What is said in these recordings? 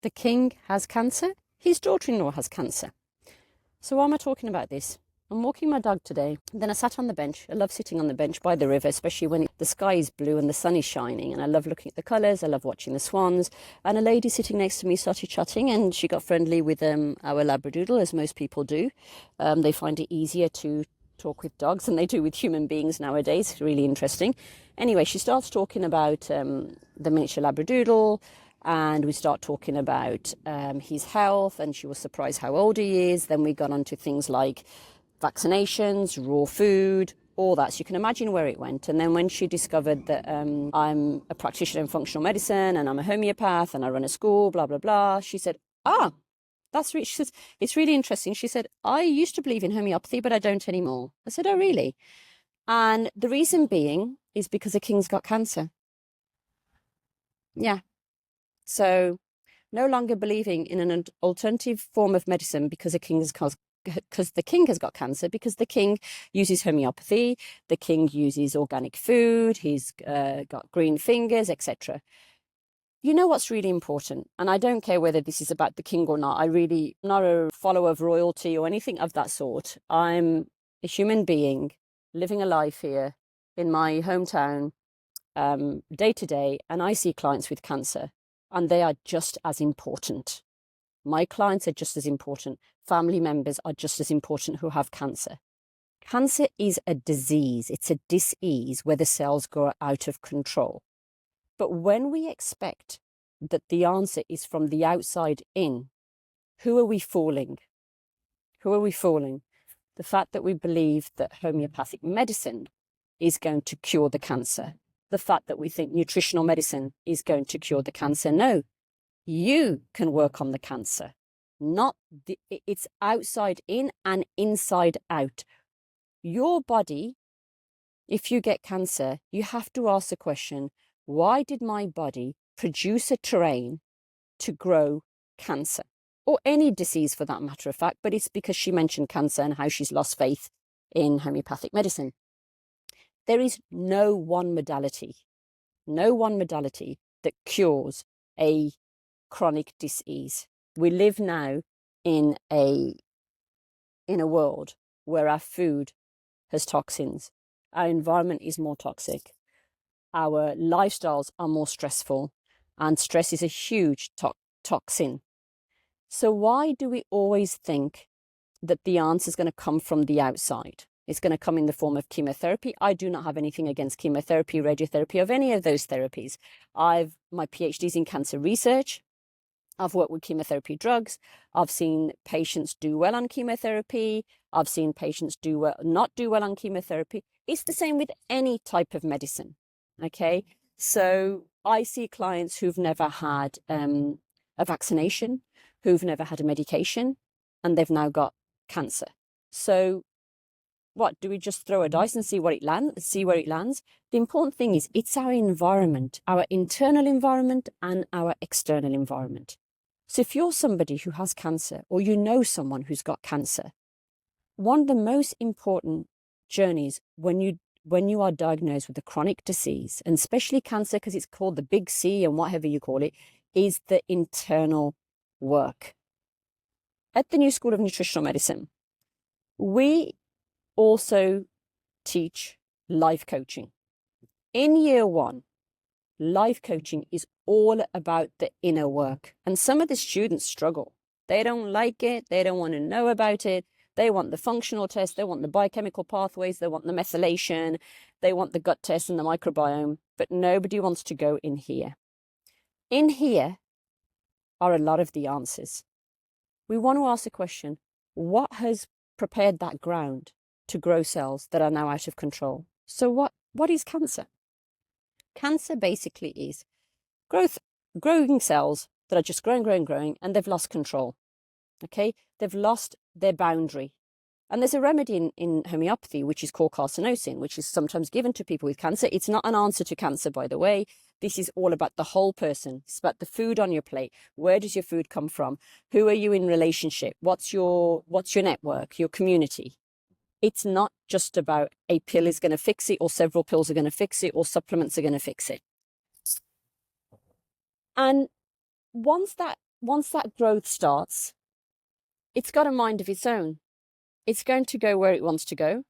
The king has cancer. His daughter-in-law has cancer. So why am I talking about this? I'm walking my dog today. Then I sat on the bench. I love sitting on the bench by the river, especially when the sky is blue and the sun is shining. And I love looking at the colours. I love watching the swans. And a lady sitting next to me started chatting, and she got friendly with our Labradoodle, as most people do. They find it easier to talk with dogs than they do with human beings nowadays. It's really interesting. Anyway, she starts talking about the miniature Labradoodle, and we start talking about his health, and she was surprised how old he is. Then we got on to things like vaccinations, raw food, all that. So you can imagine where it went. And then when she discovered that I'm a practitioner in functional medicine and I'm a homeopath and I run a school, blah, blah, blah, she said, she says, it's really interesting. She said, I used to believe in homeopathy, but I don't anymore. I said, oh, really? And the reason being is because the king's got cancer. Yeah. So no longer believing in an alternative form of medicine because the king has got cancer, because the king uses homeopathy, the king uses organic food, he's got green fingers, etc. You know what's really important, and I don't care whether this is about the king or not. I'm not a follower of royalty or anything of that sort. I'm a human being living a life here in my hometown, day to day, and I see clients with cancer, and they are just as important. My clients are just as important. Family members are just as important who have cancer. Cancer is a disease. It's a dis-ease where the cells go out of control. But when we expect that the answer is from the outside in, who are we fooling? Who are we fooling? The fact that we believe that homeopathic medicine is going to cure the cancer. The fact that we think nutritional medicine is going to cure the cancer. No, you can work on the cancer. It's outside in and inside out. Your body, if you get cancer, you have to ask the question, why did my body produce a terrain to grow cancer? Or any disease for that matter of fact, but it's because she mentioned cancer and how she's lost faith in homeopathic medicine. There is no one modality that cures a chronic disease. We live now in a world where our food has toxins, our environment is more toxic, our lifestyles are more stressful, and stress is a huge toxin. So why do we always think that the answer is going to come from the outside? It's going to come in the form of chemotherapy. I do not have anything against chemotherapy, radiotherapy, of any of those therapies. My PhD's in cancer research. I've worked with chemotherapy drugs. I've seen patients do well on chemotherapy. I've seen patients not do well on chemotherapy. It's the same with any type of medicine. Okay, so I see clients who've never had a vaccination, who've never had a medication, and they've now got cancer. So what, do we just throw a dice and see where it lands? The important thing is it's our environment, our internal environment and our external environment. So if you're somebody who has cancer, or you know someone who's got cancer, one of the most important journeys when you are diagnosed with a chronic disease, and especially cancer because it's called the big C and whatever you call it, is the internal work. At the New School of Nutritional Medicine, we also teach life coaching. In year one, life coaching is all about the inner work. And some of the students struggle. They don't like it. They don't want to know about it. They want the functional test. They want the biochemical pathways. They want the methylation. They want the gut test and the microbiome. But nobody wants to go in here. In here are a lot of the answers. We want to ask the question, what has prepared that ground to grow cells that are now out of control? So what is cancer? Cancer basically is growing cells that are just growing, and they've lost control. Okay, they've lost their boundary. And there's a remedy in homeopathy, which is called carcinosin, which is sometimes given to people with cancer. It's not an answer to cancer, by the way. This is all about the whole person. It's about the food on your plate. Where does your food come from? Who are you in relationship? What's your network, your community? It's not just about a pill is going to fix it, or several pills are going to fix it, or supplements are going to fix it. And once that once that growth starts, it's got a mind of its own. It's going to go where it wants to go.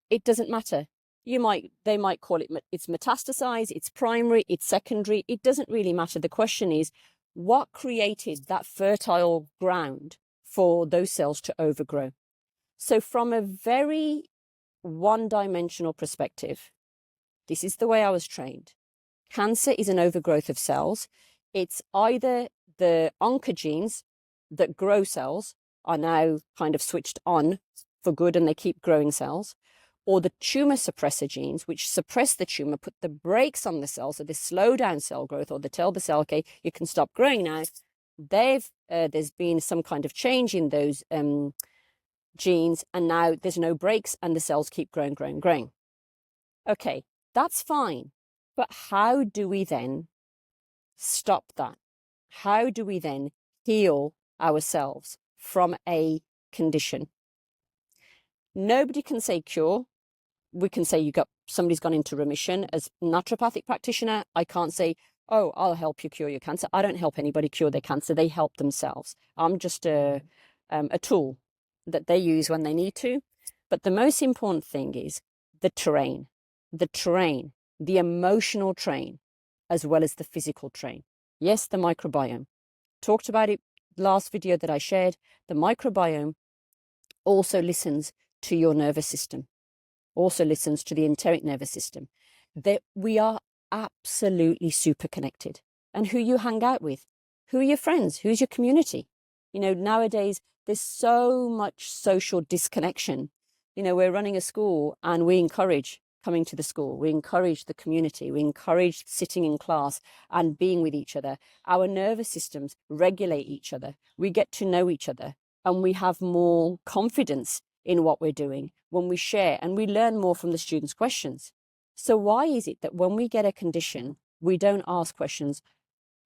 It doesn't matter. They might call it, it's metastasized, it's primary, it's secondary. It doesn't really matter. The question is, what created that fertile ground for those cells to overgrow? So from a very one-dimensional perspective, this is the way I was trained. Cancer is an overgrowth of cells. It's either the oncogenes that grow cells are now kind of switched on for good and they keep growing cells, or the tumor suppressor genes, which suppress the tumor, put the brakes on the cell, so they slow down cell growth, or they tell the cell, okay, you can stop growing now. There's been some kind of change in those genes, and now there's no brakes and the cells keep growing. Okay, that's fine. But how do we then stop that? How do we then heal ourselves from a condition? Nobody can say cure. We can say somebody's gone into remission. As naturopathic practitioner, I can't say, oh, I'll help you cure your cancer. I don't help anybody cure their cancer. They help themselves. I'm just a tool that they use when they need to. But the most important thing is the terrain, the emotional terrain, as well as the physical terrain. Yes, the microbiome. Talked about it last video that I shared. The microbiome also listens to your nervous system, also listens to the enteric nervous system. That we are absolutely super connected. And who you hang out with, who are your friends, who's your community? Nowadays, there's so much social disconnection. We're running a school and we encourage coming to the school. We encourage the community. We encourage sitting in class and being with each other. Our nervous systems regulate each other. We get to know each other and we have more confidence in what we're doing when we share, and we learn more from the students' questions. So why is it that when we get a condition, we don't ask questions,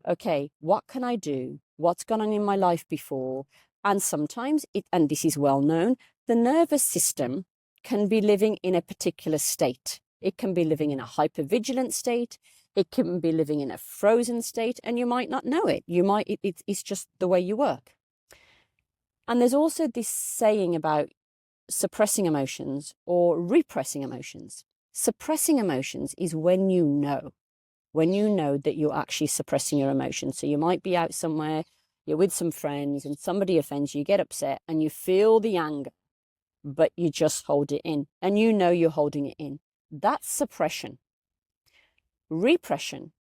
okay, what can I do? What's gone on in my life before? And sometimes, and this is well known, the nervous system can be living in a particular state. It can be living in a hypervigilant state. It can be living in a frozen state, and you might not know it. It's just the way you work. And there's also this saying about suppressing emotions or repressing emotions. Suppressing emotions is when you know that you're actually suppressing your emotions. So you might be out somewhere, you're with some friends and somebody offends you, get upset and you feel the anger, but you just hold it in and you're holding it in. That's suppression. Repression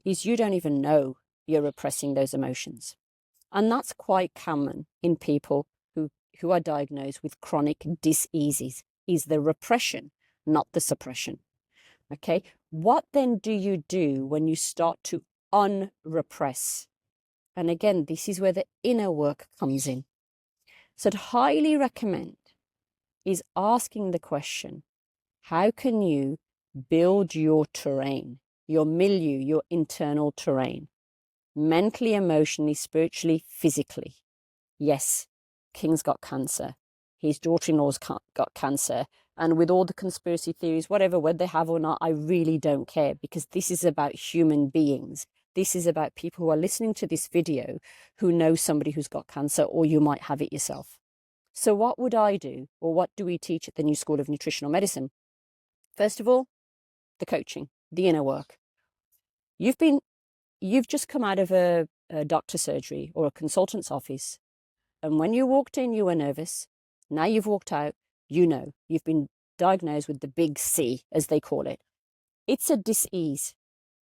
is you don't even know you're repressing those emotions. And that's quite common in people who are diagnosed with chronic diseases, is the repression, not the suppression. Okay, what then do you do when you start to unrepress? And again, this is where the inner work comes in. So I'd highly recommend is asking the question, how can you build your terrain, your milieu, your internal terrain, mentally, emotionally, spiritually, physically? Yes, King's got cancer. His daughter-in-law's got cancer. And with all the conspiracy theories, whatever, whether they have or not, I really don't care, because this is about human beings. This is about people who are listening to this video who know somebody who's got cancer, or you might have it yourself. So what would I do, or what do we teach at the New School of Nutritional Medicine? First of all, the coaching, the inner work. You've just come out of a doctor's surgery or a consultant's office. And when you walked in, you were nervous. Now you've walked out, you've been diagnosed with the big C, as they call it. It's a dis-ease.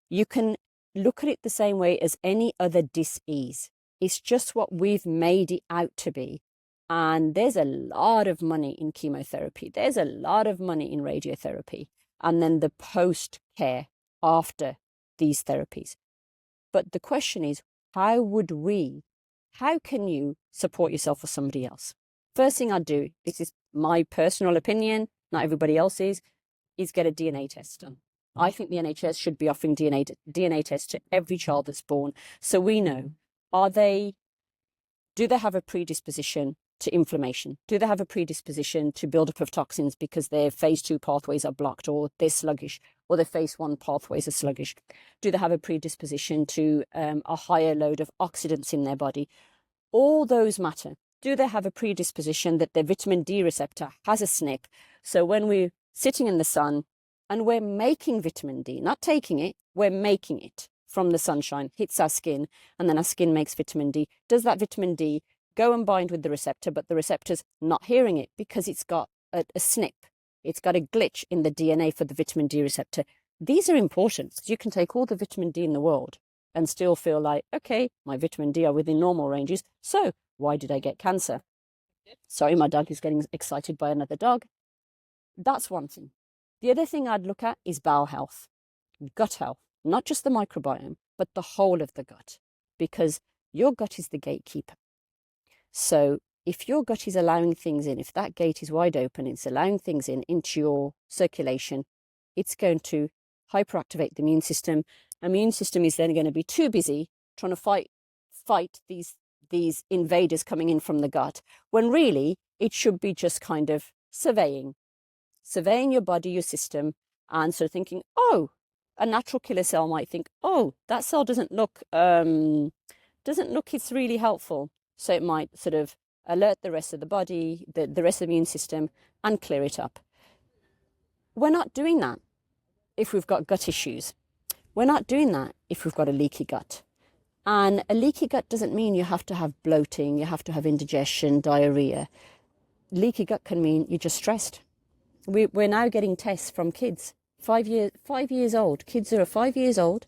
You can look at it the same way as any other dis-ease. It's just what we've made it out to be. And there's a lot of money in chemotherapy. There's a lot of money in radiotherapy. And then the post-care after these therapies. But the question is, how can you support yourself or somebody else? First thing I'd do, this is my personal opinion, not everybody else's, is get a DNA test done. I think the NHS should be offering DNA tests to every child that's born. So we know, do they have a predisposition to inflammation? Do they have a predisposition to buildup of toxins because their phase 2 pathways are blocked, or they're sluggish, or their phase 1 pathways are sluggish? Do they have a predisposition to a higher load of oxidants in their body? All those matter. Do they have a predisposition that their vitamin D receptor has a SNP? So when we're sitting in the sun and we're making vitamin D, not taking it, we're making it from the sunshine, hits our skin, and then our skin makes vitamin D. Does that vitamin D go and bind with the receptor, but the receptor's not hearing it because it's got a SNP? It's got a glitch in the DNA for the vitamin D receptor. These are important because you can take all the vitamin D in the world and still feel like, okay, my vitamin D are within normal ranges. So why did I get cancer? Sorry, my dog is getting excited by another dog. That's one thing. The other thing I'd look at is bowel health, gut health, not just the microbiome, but the whole of the gut, because your gut is the gatekeeper. So if your gut is allowing things in, if that gate is wide open, it's allowing things in into your circulation, it's going to hyperactivate the immune system. Immune system is then going to be too busy trying to fight these invaders coming in from the gut, when really it should be just kind of surveying your body, your system, and sort of thinking, oh, a natural killer cell might think, oh, that cell doesn't look it's really helpful. So it might sort of alert the rest of the body, the rest of the immune system, and clear it up. We're not doing that if we've got gut issues. We're not doing that if we've got a leaky gut. And a leaky gut doesn't mean you have to have bloating, you have to have indigestion, diarrhea. Leaky gut can mean you're just stressed. We're now getting tests from kids, 5 years old, kids who are 5 years old,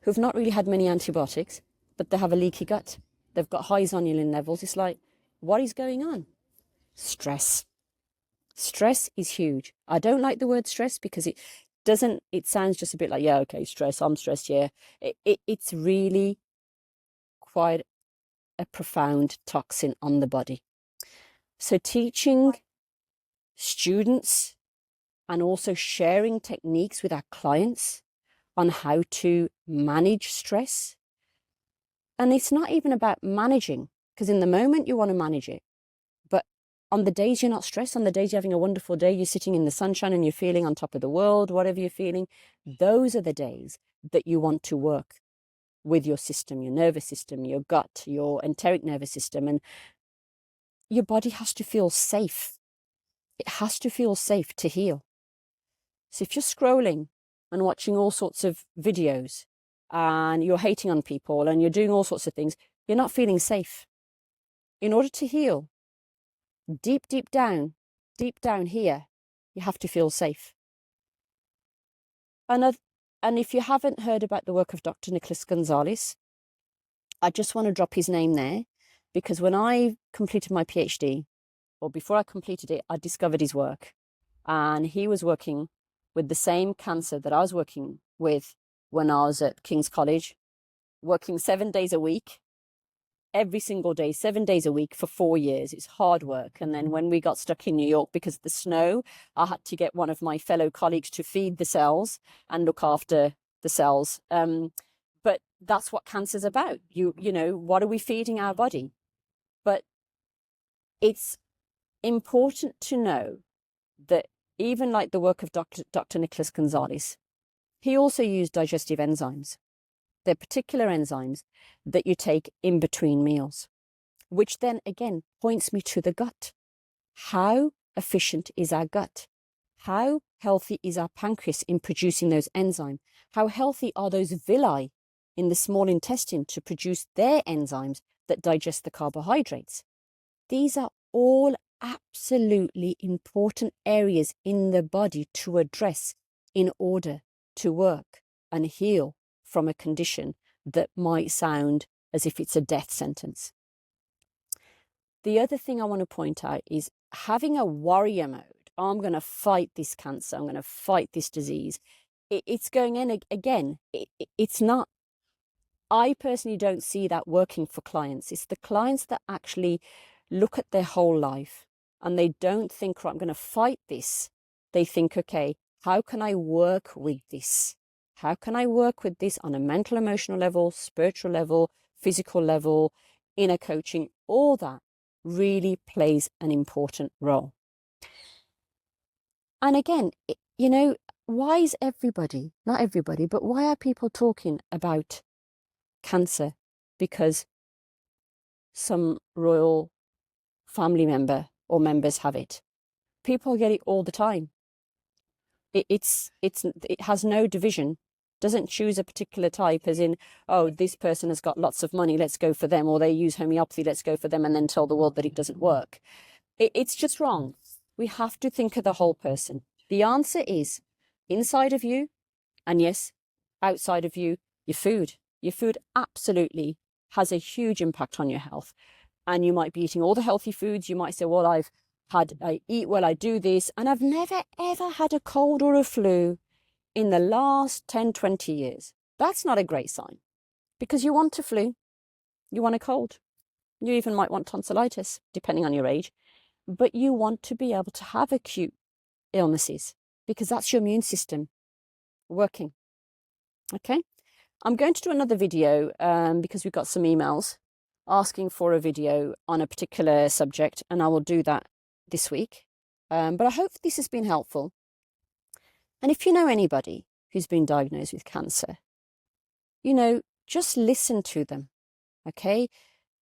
who've not really had many antibiotics, but they have a leaky gut. They've got high zonulin levels. It's like, what is going on? Stress. Stress is huge. I don't like the word stress because it sounds just a bit like, yeah, okay, stress, I'm stressed, yeah. It's really quite a profound toxin on the body. So teaching students and also sharing techniques with our clients on how to manage stress. And it's not even about managing, because in the moment you want to manage it. But on the days you're not stressed, on the days you're having a wonderful day, you're sitting in the sunshine and you're feeling on top of the world, whatever you're feeling, those are the days that you want to work with your system, your nervous system, your gut, your enteric nervous system. And your body has to feel safe. It has to feel safe to heal. So if you're scrolling and watching all sorts of videos and you're hating on people and you're doing all sorts of things, you're not feeling safe. In order to heal, deep down here, you have to feel safe. And if you haven't heard about the work of Dr. Nicholas Gonzalez, I just want to drop his name there, because when I completed my PhD, or before I completed it, I discovered his work. And he was working with the same cancer that I was working with when I was at King's College, working 7 days a week, every single day, 7 days a week for 4 years. It's hard work. And then when we got stuck in New York because of the snow, I had to get one of my fellow colleagues to feed the cells and look after the cells. But that's what cancer's about. You know, what are we feeding our body? But it's important to know that even like the work of Dr. Nicholas Gonzalez, he also used digestive enzymes. They're particular enzymes that you take in between meals, which then again points me to the gut. How efficient is our gut? How healthy is our pancreas in producing those enzymes? How healthy are those villi in the small intestine to produce their enzymes that digest the carbohydrates? These are all absolutely important areas in the body to address in order to work and heal from a condition that might sound as if it's a death sentence. The other thing I want to point out is having a warrior mode. Oh, I'm going to fight this cancer. I'm going to fight this disease. It's going in again. It's not. I personally don't see that working for clients. It's the clients that actually look at their whole life and they don't think, right, I'm going to fight this. They think, okay, how can I work with this? How can I work with this on a mental, emotional level, spiritual level, physical level, inner coaching, all that? really plays an important role. And again, you know, why is everybody, not everybody, but why are people talking about cancer? Because some royal family member or members have it. People get it all the time. It has no division, doesn't choose a particular type, as in, oh, this person has got lots of money, let's go for them, or they use homeopathy, let's go for them, and then tell the world that it doesn't work. It's just wrong. We have to think of the whole person. The answer is inside of you, and yes, outside of you, your food. Your food absolutely has a huge impact on your health. And you might be eating all the healthy foods. You might say, well, I eat well, I do this, and I've never, ever had a cold or a flu in the last 10, 20 years. That's not a great sign, because you want a flu, you want a cold. You even might want tonsillitis, depending on your age. But you want to be able to have acute illnesses, because that's your immune system working. Okay, I'm going to do another video because we've got some emails asking for a video on a particular subject, and I will do that this week. But I hope this has been helpful. And if you know anybody who's been diagnosed with cancer, you know, just listen to them, okay?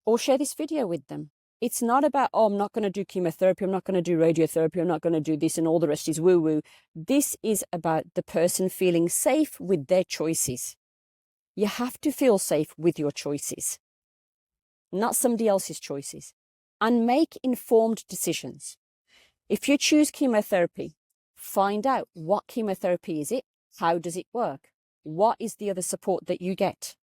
Or share this video with them. It's not about, oh, I'm not going to do chemotherapy, I'm not going to do radiotherapy, I'm not going to do this, and all the rest is woo-woo. This is about the person feeling safe with their choices. You have to feel safe with your choices, not somebody else's choices, and make informed decisions. If you choose chemotherapy, find out what chemotherapy is it, how does it work, what is the other support that you get.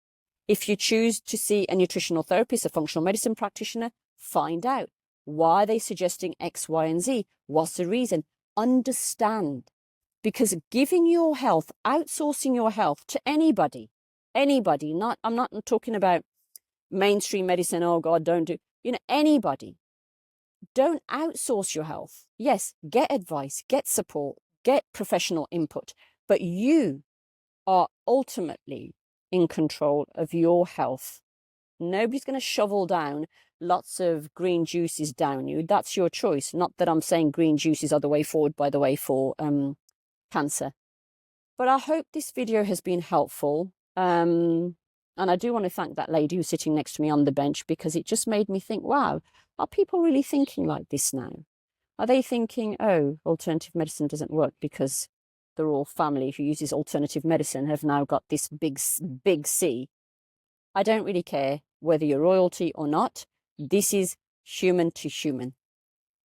If you choose to see a nutritional therapist, a functional medicine practitioner, find out why are they suggesting X, Y, and Z. What's the reason? Understand, because giving your health, outsourcing your health to anybody, I'm not talking about mainstream medicine. Oh God, don't do, anybody. Don't outsource your health. Yes, get advice, get support, get professional input, but you are ultimately in control of your health. Nobody's going to shovel down lots of green juices down you. That's your choice. Not that I'm saying green juices are the way forward, by the way, for cancer. But I hope this video has been helpful. And I do want to thank that lady who's sitting next to me on the bench, because it just made me think, wow, are people really thinking like this now? Are they thinking, oh, alternative medicine doesn't work because the royal family who uses alternative medicine have now got this big C? I don't really care whether you're royalty or not. This is human to human.